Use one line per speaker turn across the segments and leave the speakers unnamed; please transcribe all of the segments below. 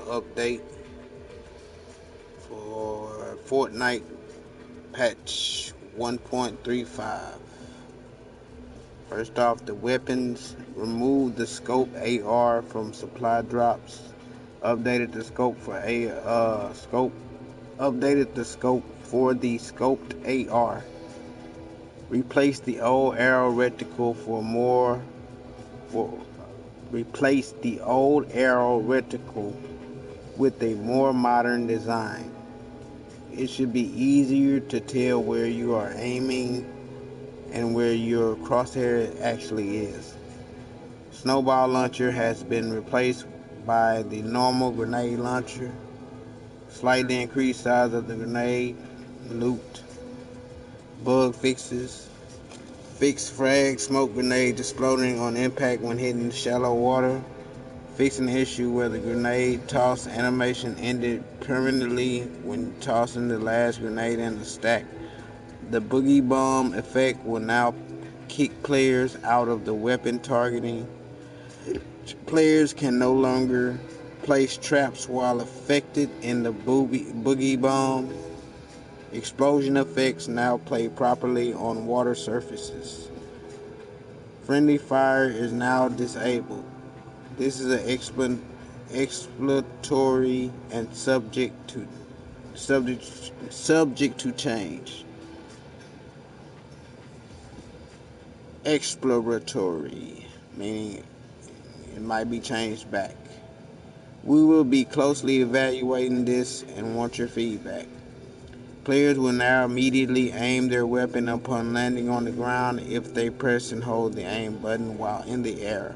update for Fortnite patch 1.35. First off, the weapons, remove the scope AR from supply drops. Updated the scope for the scoped AR. Replace the old arrow reticle for replace the old arrow reticle with a more modern design. It should be easier to tell where you are aiming and where your crosshair actually is. Snowball launcher has been replaced by the normal grenade launcher. Slightly increased size of the grenade. Loot. Bug fixes. Fixed frag smoke grenade exploding on impact when hitting shallow water. Fixing the issue where the grenade toss animation ended permanently when tossing the last grenade in the stack. The boogie bomb effect will now kick players out of the weapon targeting. Players can no longer place traps while affected in the boogie bomb. Explosion effects now play properly on water surfaces. Friendly fire is now disabled. This is an exploratory and subject to change. Exploratory, meaning it might be changed back. We will be closely evaluating this and want your feedback. Players will now immediately aim their weapon upon landing on the ground if they press and hold the aim button while in the air.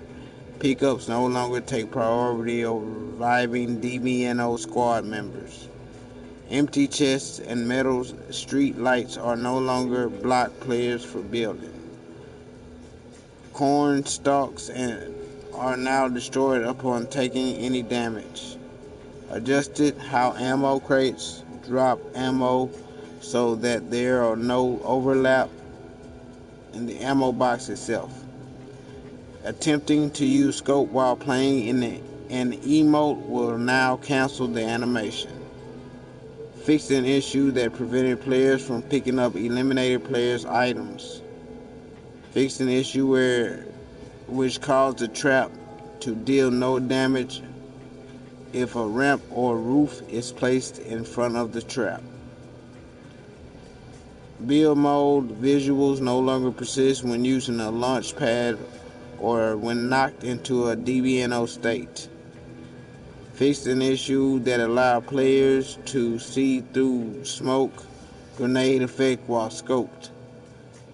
Pickups no longer take priority over reviving DBNO squad members. Empty chests and metal street lights are no longer block players for building. Corn stalks are now destroyed upon taking any damage. Adjusted how ammo crates drop ammo so that there are no overlap in the ammo box itself. Attempting to use scope while playing in an emote will now cancel the animation. Fixed an issue that prevented players from picking up eliminated players' items. Fixed an issue which caused the trap to deal no damage if a ramp or roof is placed in front of the trap. Build mode visuals no longer persist when using a launch pad or when knocked into a DBNO state. Fixed an issue that allowed players to see through smoke grenade effect while scoped.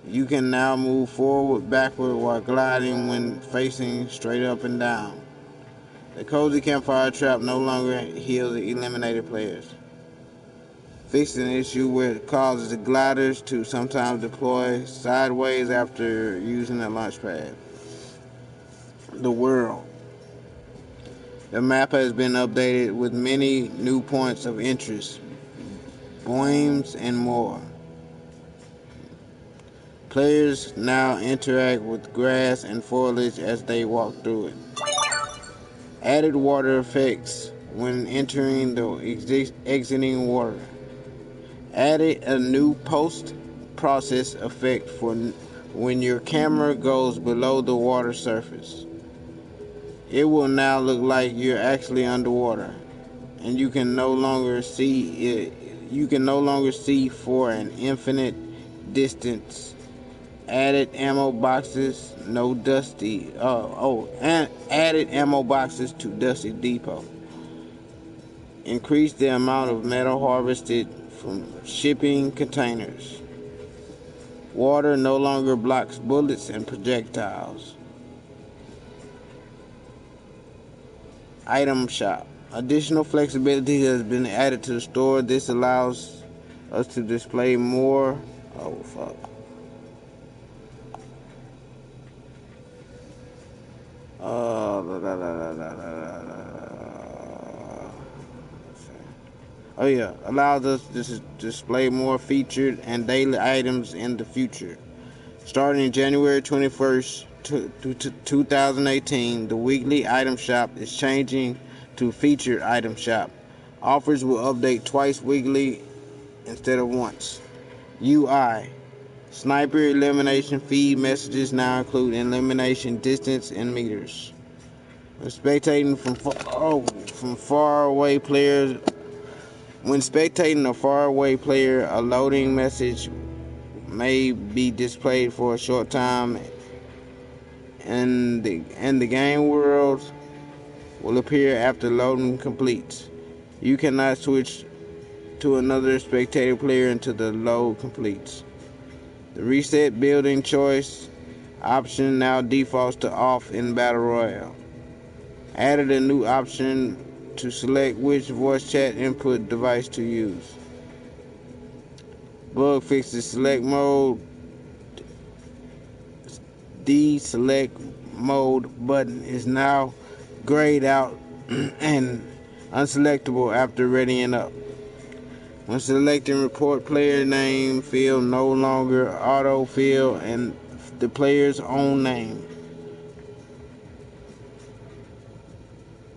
You can now move forward, backward while gliding when facing straight up and down. The cozy campfire trap no longer heals the eliminated players. Fixed an issue where it causes the gliders to sometimes deploy sideways after using a launch pad. The world. The map has been updated with many new points of interest, biomes, and more. Players now interact with grass and foliage as they walk through it. Added water effects when entering the exiting water. Added a new post-process effect for when your camera goes below the water surface. It will now look like you're actually underwater, and you can no longer see for an infinite distance. Added ammo boxes, and added ammo boxes to Dusty Depot. Increase the amount of metal harvested from shipping containers. Water no longer blocks bullets and projectiles. Item shop. Additional flexibility has been added to the store. This allows us to display more. Oh fuck. Allows us to display more featured and daily items in the future. Starting January 21st, 2018, the weekly item shop is changing to featured item shop. Offers will update twice weekly instead of once. UI. Sniper elimination feed messages now include elimination distance and meters. When spectating from far away players, when spectating a faraway player, a loading message may be displayed for a short time, and the game world will appear after loading completes. You cannot switch to another spectator player until the load completes. The reset building choice option now defaults to off in Battle Royale. Added a new option to select which voice chat input device to use. Bug fixes select mode. Deselect mode button is now grayed out and unselectable after readying up. When selecting report player name field no longer auto-fill and the player's own name.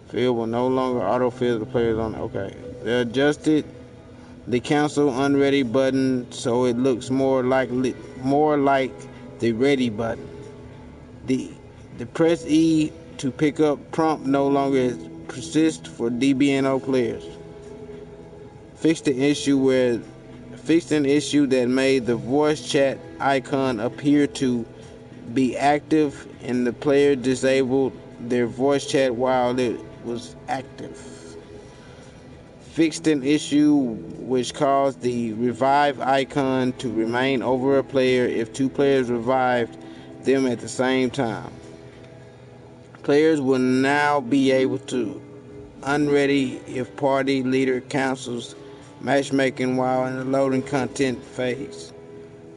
Field will no longer auto-fill the player's own. Okay. They adjusted the cancel unready button so it looks more like the ready button. The press E to pick up prompt no longer persists for DBNO players. Fixed an issue that made the voice chat icon appear to be active and the player disabled their voice chat while it was active. Fixed an issue which caused the revive icon to remain over a player if two players revived them at the same time. Players will now be able to unready if party leader cancels matchmaking while in the loading content phase.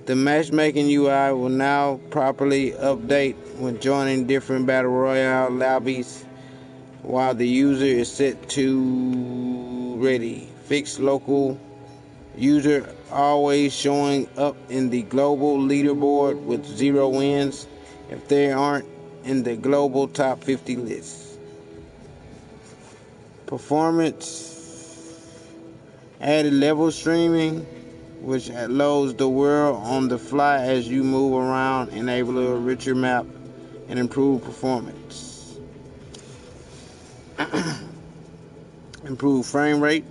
The matchmaking UI will now properly update when joining different Battle Royale lobbies while the user is set to ready. Fix local user always showing up in the global leaderboard with 0 wins if they aren't in the global top 50 list. Performance. Added level streaming, which loads the world on the fly as you move around, enable a richer map and improve performance. Improve frame rate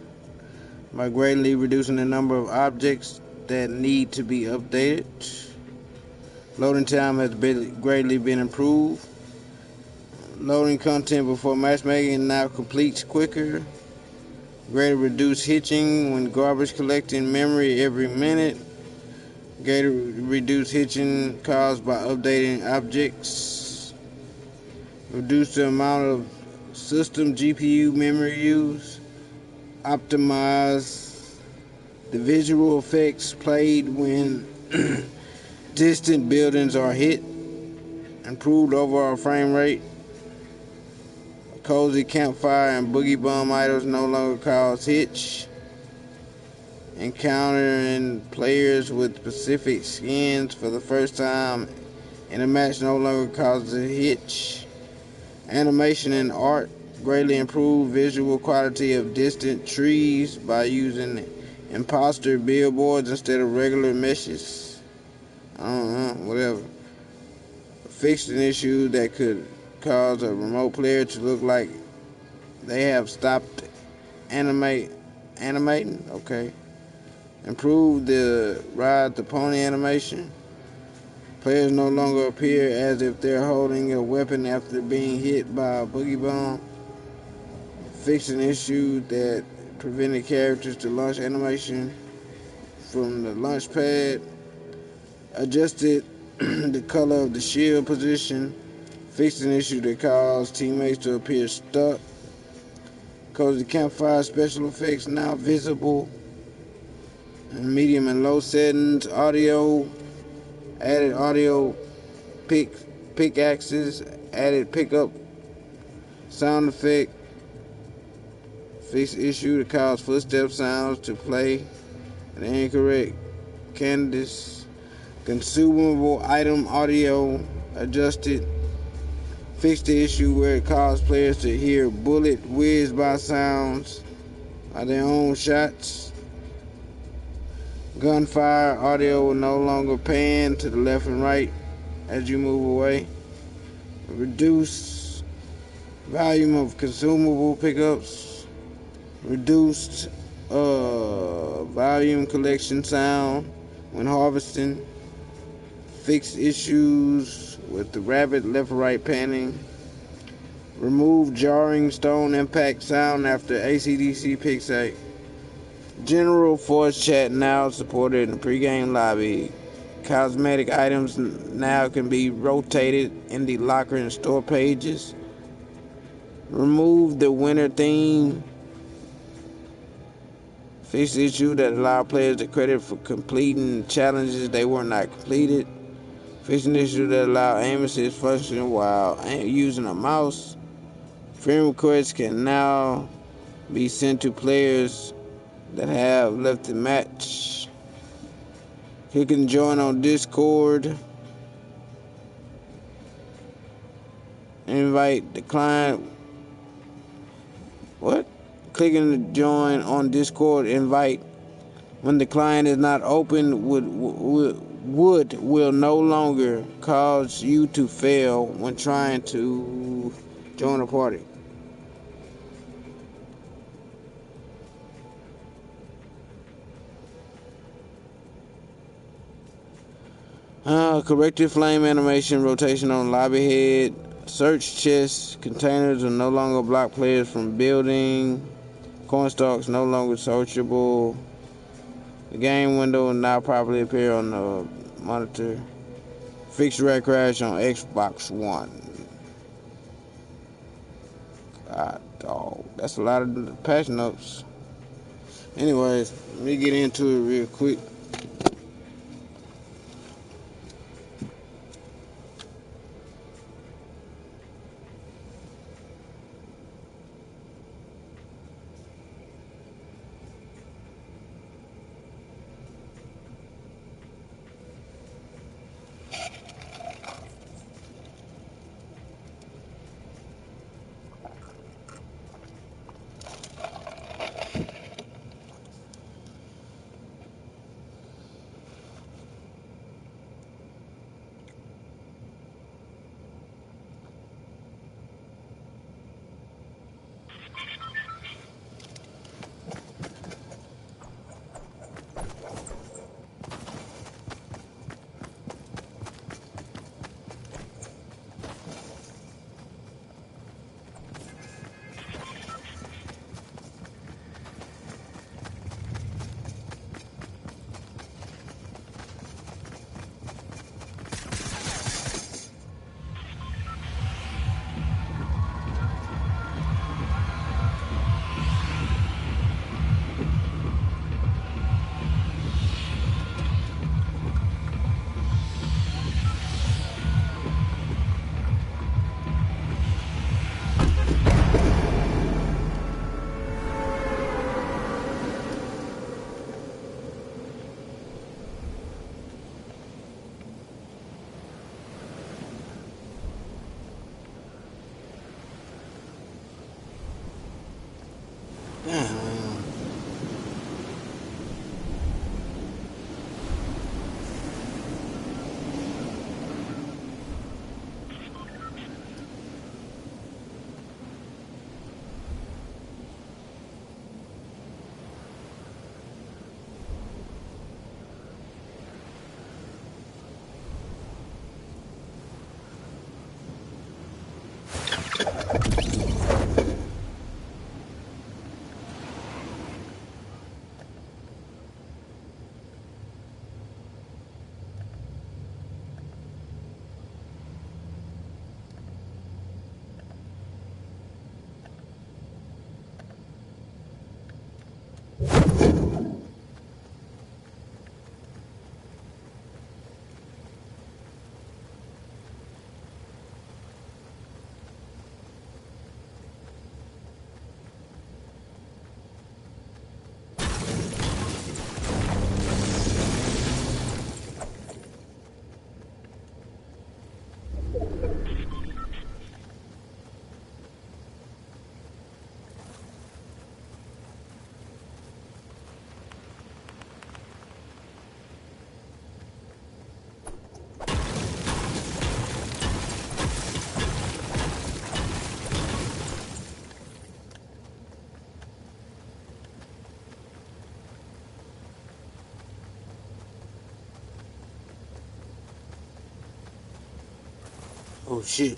by greatly reducing the number of objects that need to be updated. Loading time has greatly been improved. Loading content before matchmaking now completes quicker. Greater reduced hitching when garbage collecting memory every minute. Greater reduced hitching caused by updating objects. Reduce the amount of system GPU memory used. Optimize the visual effects played when distant buildings are hit. Improved overall frame rate. Cozy campfire and boogie bomb items no longer cause hitch. Encountering players with specific skins for the first time in a match no longer causes a hitch. Animation and art greatly improved visual quality of distant trees by using imposter billboards instead of regular meshes. Whatever. Fixed an issue that could cause a remote player to look like they have stopped animating. Okay. Improve the ride the pony animation. Players no longer appear as if they're holding a weapon after being hit by a boogie bomb. Fix an issue that prevented characters to launch animation from the launch pad. Adjusted the color of the shield position. Fixed an issue that caused teammates to appear stuck. Cozy campfire special effects now visible in medium and low settings. Audio. Added audio pickaxes. Added pickup sound effect. Fixed issue that caused footstep sounds to play an incorrect Candice. Consumable item audio adjusted. Fix the issue where it caused players to hear bullet whiz by sounds by their own shots. Gunfire audio will no longer pan to the left and right as you move away. Reduce volume of consumable pickups. Reduced volume collection sound when harvesting. Fix issues with the rapid left and right panning. Remove jarring stone impact sound after AC/DC picks a general voice chat now supported in the pregame lobby. Cosmetic items now can be rotated in the locker and store pages. Remove the winter theme. Fix the issue that allowed players the credit for completing challenges they were not completed. Fix an issue that allowed aim assist function while using a mouse. Friend requests can now be sent to players that have left the match. Click and join on Discord. Invite the client. What? Clicking to join on Discord invite when the client is not open will no longer cause you to fail when trying to join a party. Corrected flame animation rotation on lobby head. Search chests containers will no longer block players from building. Cornstalks no longer searchable. The game window will now properly appear on the monitor. Fixed red crash on Xbox One. God, dog. That's a lot of patch notes. Anyways, let me get into it real quick. Oh shit.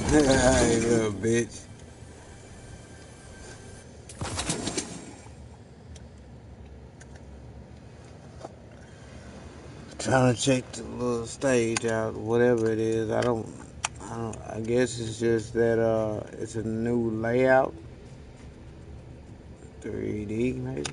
Hey, little bitch. Trying to check the little stage out, whatever it is. I guess it's just that it's a new layout. 3D maybe.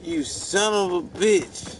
You son of a bitch.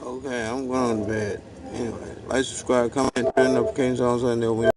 Okay, I'm going to bed. Anyway, like, subscribe, comment, turn notifications on so I know when